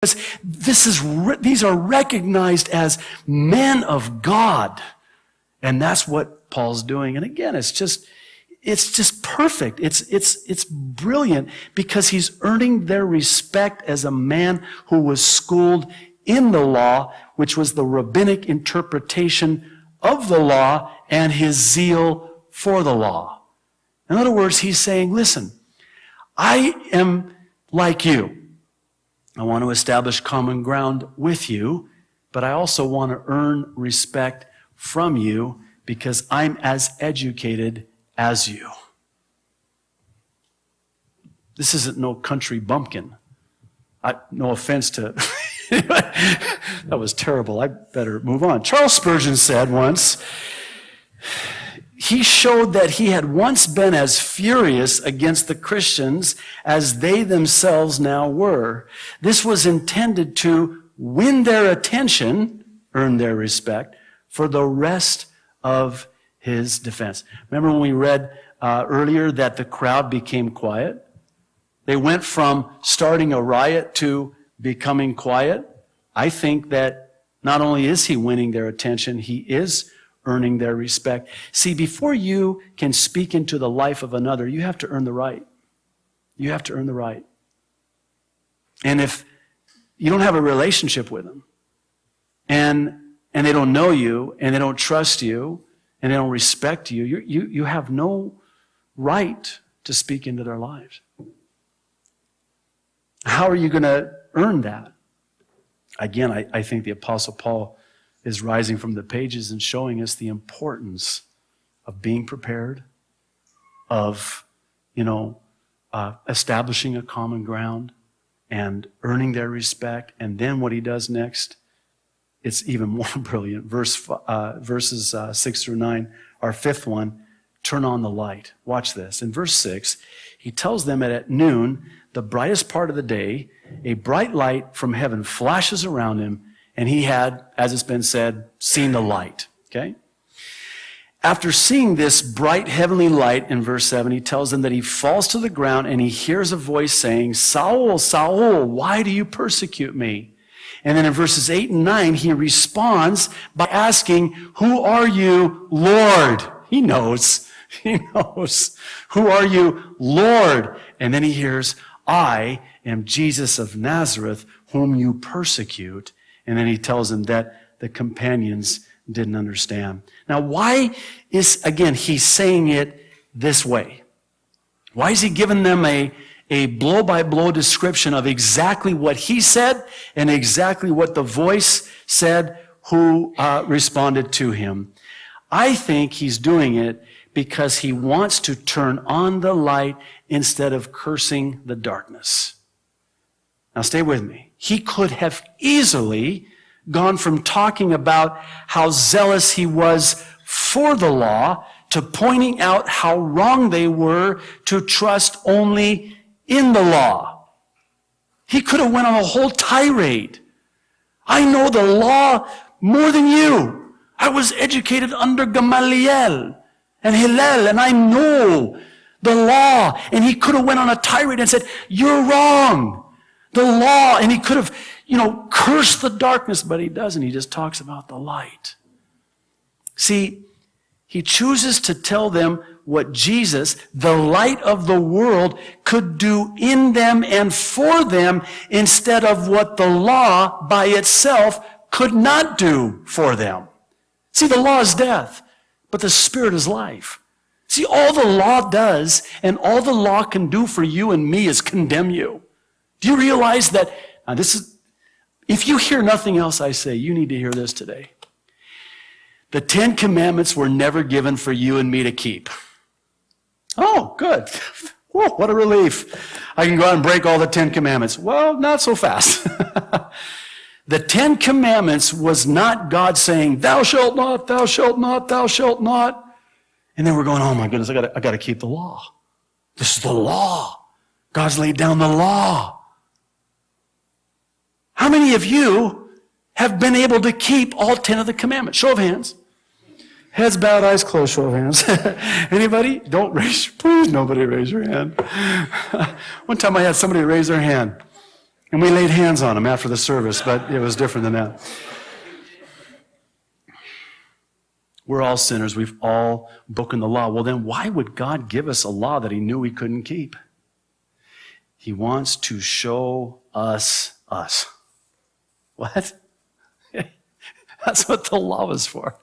These are recognized as men of God. And that's what Paul's doing. And again, it's just perfect. It's brilliant because he's earning their respect as a man who was schooled in the law, which was the rabbinic interpretation of the law and his zeal for the law. In other words, he's saying, listen, I am like you. I want to establish common ground with you, but I also want to earn respect from you because I'm as educated as you. This isn't no country bumpkin. No offense to... That was terrible. I better move on. Charles Spurgeon said once, he showed that he had once been as furious against the Christians as they themselves now were. This was intended to win their attention, earn their respect, for the rest of his defense. Remember when we read earlier that the crowd became quiet? They went from starting a riot to becoming quiet. I think that not only is he winning their attention, he is earning their respect. See, before you can speak into the life of another, you have to earn the right. You have to earn the right. And if you don't have a relationship with them, and they don't know you, and they don't trust you, and they don't respect you, you have no right to speak into their lives. How are you going to earn that? Again, I think the Apostle Paul is rising from the pages and showing us the importance of being prepared, of, establishing a common ground and earning their respect. And then what he does next, it's even more brilliant. Verses 6 through 9, our fifth one, turn on the light. Watch this. In verse 6, he tells them that at noon, the brightest part of the day, a bright light from heaven flashes around him, and he had, as it's been said, seen the light. Okay? After seeing this bright heavenly light, in verse 7, he tells them that he falls to the ground and he hears a voice saying, Saul, Saul, why do you persecute me? And then in verses 8 and 9, he responds by asking, who are you, Lord? He knows. He knows. Who are you, Lord? And then he hears, I am Jesus of Nazareth, whom you persecute. And then he tells them that the companions didn't understand. Now, why is, again, he's saying it this way? Why is he giving them a blow-by-blow description of exactly what he said and exactly what the voice said who responded to him? I think he's doing it because he wants to turn on the light instead of cursing the darkness. Now stay with me. He could have easily gone from talking about how zealous he was for the law to pointing out how wrong they were to trust only in the law. He could have went on a whole tirade. I know the law more than you. I was educated under Gamaliel and Hillel, and I know the law. And he could have went on a tirade and said, you're wrong. The law. And he could have, cursed the darkness, but he doesn't. He just talks about the light. See, he chooses to tell them what Jesus, the light of the world, could do in them and for them instead of what the law by itself could not do for them. See, the law is death, but the Spirit is life. See, all the law does and all the law can do for you and me is condemn you. Do you realize that, if you hear nothing else I say, you need to hear this today. The 10 Commandments were never given for you and me to keep. Oh, good. Whoa, what a relief. I can go out and break all the 10 Commandments. Well, not so fast. The 10 Commandments was not God saying, thou shalt not, thou shalt not, thou shalt not. And then we're going, oh my goodness, I got to keep the law. This is the law. God's laid down the law. How many of you have been able to keep all 10 of the commandments? Show of hands. Heads bowed, eyes closed, show of hands. Anybody? Don't raise, please nobody raise your hand. One time I had somebody raise their hand. And we laid hands on him after the service, but it was different than that. We're all sinners. We've all broken the law. Well, then why would God give us a law that he knew we couldn't keep? He wants to show us us. What? That's what the law was for.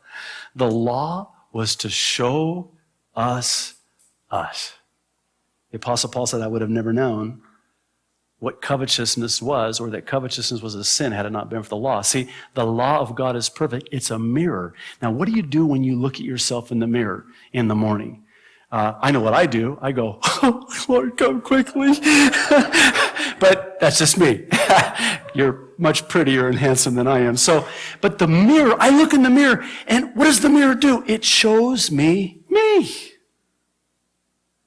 The law was to show us us. The Apostle Paul said, I would have never known what covetousness was, or that covetousness was a sin had it not been for the law. See, the law of God is perfect. It's a mirror. Now, what do you do when you look at yourself in the mirror in the morning? I know what I do. I go, oh, Lord, come quickly. But that's just me. You're much prettier and handsome than I am. But the mirror, I look in the mirror, and what does the mirror do? It shows me me.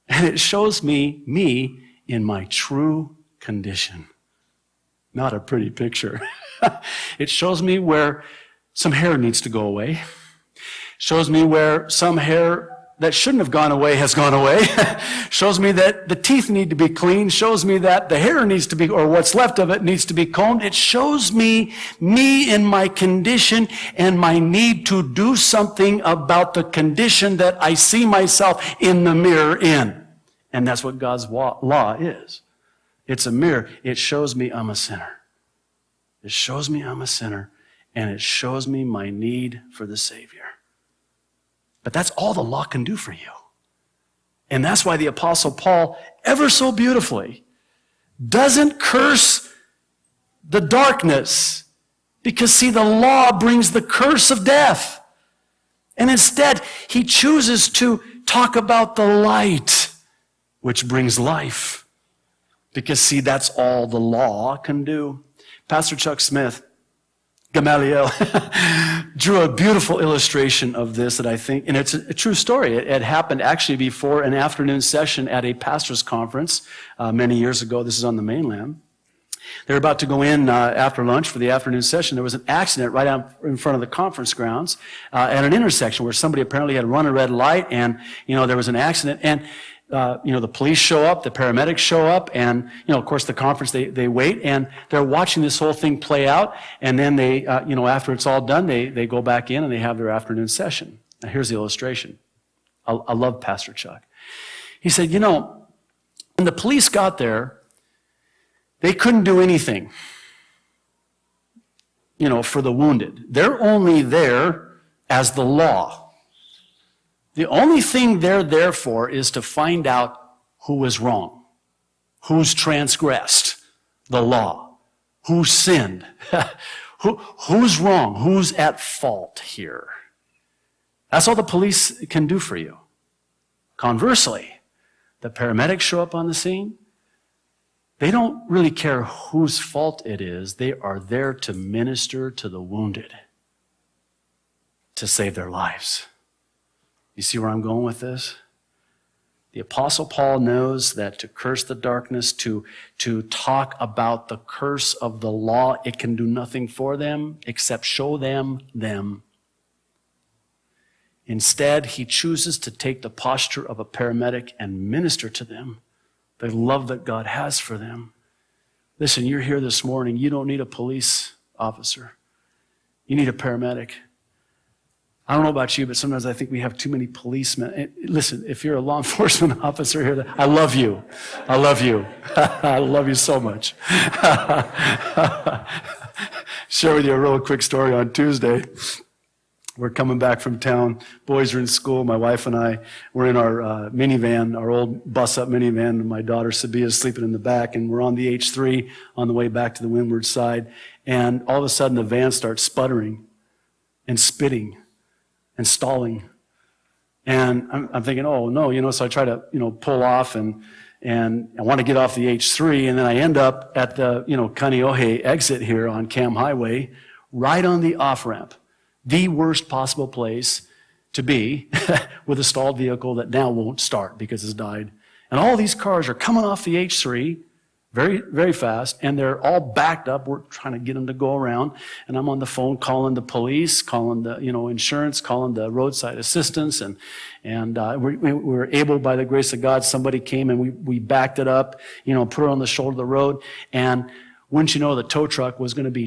And it shows me in my true condition. Not a pretty picture. It shows me where some hair needs to go away. Shows me where some hair that shouldn't have gone away has gone away. Shows me that the teeth need to be cleaned. Shows me that the hair needs to be, or what's left of it needs to be combed. It shows me in my condition and my need to do something about the condition that I see myself in the mirror in. And that's what God's law is. It's a mirror. It shows me I'm a sinner. It shows me I'm a sinner, and it shows me my need for the Savior. But that's all the law can do for you. And that's why the Apostle Paul, ever so beautifully, doesn't curse the darkness. Because, see, the law brings the curse of death. And instead, he chooses to talk about the light, which brings life. Because, see, that's all the law can do. Pastor Chuck Smith, Gamaliel, drew a beautiful illustration of this that I think, and it's a true story. It happened actually before an afternoon session at a pastor's conference many years ago. This is on the mainland. They were about to go in after lunch for the afternoon session. There was an accident right out in front of the conference grounds at an intersection where somebody apparently had run a red light, and there was an accident. And the police show up, the paramedics show up, and, of course, the conference, they wait, and they're watching this whole thing play out, and then they, after it's all done, they go back in and they have their afternoon session. Now, here's the illustration. I love Pastor Chuck. He said, when the police got there, they couldn't do anything, for the wounded. They're only there as the law. The only thing they're there for is to find out who was wrong, who's transgressed the law, who sinned, who's wrong, who's at fault here. That's all the police can do for you. Conversely, the paramedics show up on the scene. They don't really care whose fault it is. They are there to minister to the wounded, to save their lives. You see where I'm going with this? The Apostle Paul knows that to curse the darkness, to talk about the curse of the law, it can do nothing for them except show them. Instead, he chooses to take the posture of a paramedic and minister to them the love that God has for them. Listen, you're here this morning. You don't need a police officer. You need a paramedic. I don't know about you, but sometimes I think we have too many policemen. Listen, if you're a law enforcement officer here, I love you. I love you. I love you so much. Share with you a real quick story. On Tuesday, we're coming back from town. Boys are in school. My wife and I were in our minivan, our old bus-up minivan, and my daughter Sabia is sleeping in the back, and we're on the H3 on the way back to the windward side, and all of a sudden the van starts sputtering and spitting and stalling. And I'm thinking, oh no, so I try to, pull off and I want to get off the H3, and then I end up at the, Kaneohe exit here on Cam Highway, right on the off-ramp. The worst possible place to be with a stalled vehicle that now won't start because it's died. And all these cars are coming off the H3 very, very fast, and they're all backed up. We're trying to get them to go around, and I'm on the phone calling the police, calling the insurance, calling the roadside assistance, and we were able, by the grace of God, somebody came and we backed it up, put it on the shoulder of the road, and Wouldn't you know, the tow truck was going to be